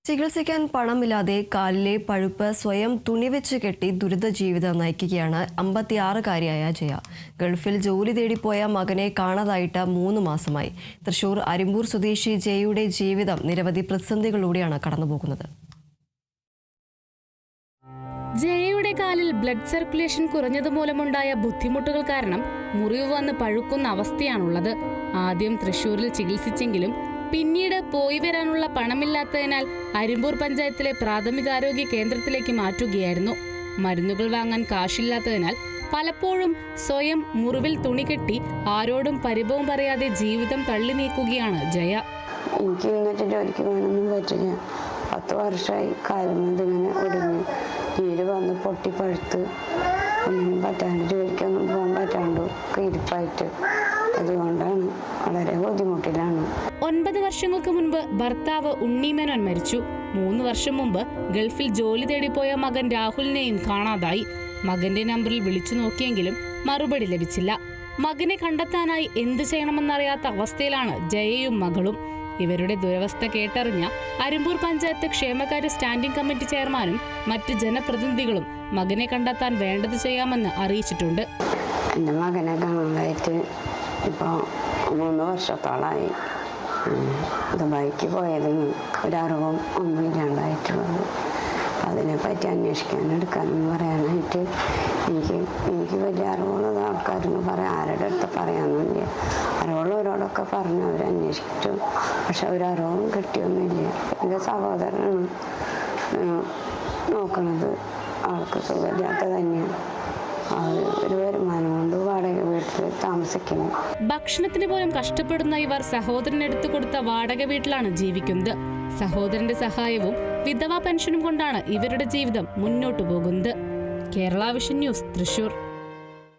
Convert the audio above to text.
ചികിത്സിക്കാൻ പണമില്ലാതെ കാലിലെ പഴുപ്പ് സ്വയം തുണിവെച്ച് കെട്ടി ദുരിത ജീവിതം നയിക്കുകയാണ് 56-കാരിയായ ജയ. ഗൾഫിൽ ജോലി തേടിപ്പോയ മകനെ കാണാതായിട്ട് 3 മാസമായി. തൃശൂർ അരിമ്പൂർ സ്വദേശി ജയയുടെ ജീവിതം നിരവധി പ്രതിസന്ധികളിലൂടെയാണ് കടന്നുപോകുന്നത്. ജയയുടെ കാലിൽ ബ്ലഡ് സർക്കുലേഷൻ കുറഞ്ഞതുമൂലമുണ്ടായ ബുദ്ധിമുട്ടുകൾ കാരണം മുറിവ് വന്ന് പഴുക്കുന്ന അവസ്ഥയാണുള്ളത്. ആദ്യം തൃശൂരിൽ ചികിത്സിച്ചെങ്കിലും പിന്നീട് പോയി വരാനുള്ള പണമില്ലാത്തതിനാൽ അരിമ്പൂർ പഞ്ചായത്തിലെ പ്രാഥമികാരോഗ്യ കേന്ദ്രത്തിലേക്ക് മാറ്റുകയായിരുന്നു. മരുന്നുകൾ വാങ്ങാൻ കാശില്ലാത്തതിനാൽ പലപ്പോഴും സ്വയം മുറിവിൽ തുണി കെട്ടി ആരോടും പരിഭവം പറയാതെ ജീവിതം തള്ളി നീക്കുകയാണ് ജയ. എനിക്ക് എന്നിട്ട് ജോലിക്ക് പോകാനൊന്നും പറ്റില്ല. 10 വർഷമായി കാലുമതിങ്ങനെ ഒടിഞ്ഞ് നീര് വന്ന് പൊട്ടിപ്പഴുത്ത് ഒന്നിനും പറ്റാണ്ട് ജോലിക്കൊന്നും പോകാൻ പറ്റാണ്ട് ഇരിപ്പായിട്ട് അതുകൊണ്ടാണ് വളരെ ബുദ്ധിമുട്ടിലാണ്. 9 വർഷങ്ങൾക്ക് മുൻപ് ഭർത്താവ് ഉണ്ണിമേനോൻ മരിച്ചു. 3 വർഷം മുമ്പ് ഗൾഫിൽ ജോലി തേടിപ്പോയ മകൻ രാഹുലിനെയും കാണാതായി. മകന്റെ നമ്പറിൽ വിളിച്ചു നോക്കിയെങ്കിലും മറുപടി ലഭിച്ചില്ല. മകനെ കണ്ടെത്താനായി എന്തു ചെയ്യണമെന്നറിയാത്ത അവസ്ഥയിലാണ് ജയയും മകളും. ഇവരുടെ ദുരവസ്ഥ കേട്ടറിഞ്ഞ അരിമ്പൂർ പഞ്ചായത്ത് ക്ഷേമകാര്യ സ്റ്റാൻഡിംഗ് കമ്മിറ്റി ചെയർമാനും മറ്റ് ജനപ്രതിനിധികളും മകനെ കണ്ടെത്താൻ വേണ്ടത് ചെയ്യാമെന്ന് അറിയിച്ചിട്ടുണ്ട്. എൻ്റെ മകനെ കാണാനായിട്ട് ഇപ്പോൾ 3 വർഷത്തോളമായി. ദുബായിക്ക് പോയതിന് ഒരറിവും ഒന്നും ഇല്ലാണ്ടായിട്ടുള്ളത്. അതിനെപ്പറ്റി അന്വേഷിക്കാനും പറയാനായിട്ട് എനിക്ക് വലിയ അറിവുള്ളത് ആൾക്കാരൊന്നും പറയാം, ആരുടെ അടുത്ത് പറയാനൊന്നുമില്ല. അറിവുള്ളവരോടൊക്കെ പറഞ്ഞ് അവരന്വേഷിച്ചു, പക്ഷെ ഒരറിവും കിട്ടിയൊന്നുമില്ല. എൻ്റെ സഹോദരനാണ് നോക്കുന്നത്. ആൾക്ക് സുഖമില്ലാത്ത തന്നെയാണ്. ഒരു വരുമാനം കൊണ്ട് വാടക വീട്ടിൽ താമസിക്കുന്നു. ഭക്ഷണത്തിന് പോലും കഷ്ടപ്പെടുന്ന ഇവർ സഹോദരനെടുത്തു കൊടുത്ത വാടക വീട്ടിലാണ് ജീവിക്കുന്നത്. സഹോദരന്റെ സഹായവും വിധവാ പെൻഷനും കൊണ്ടാണ് ഇവരുടെ ജീവിതം മുന്നോട്ടു പോകുന്നത്. Kerala vision news, Thrissur.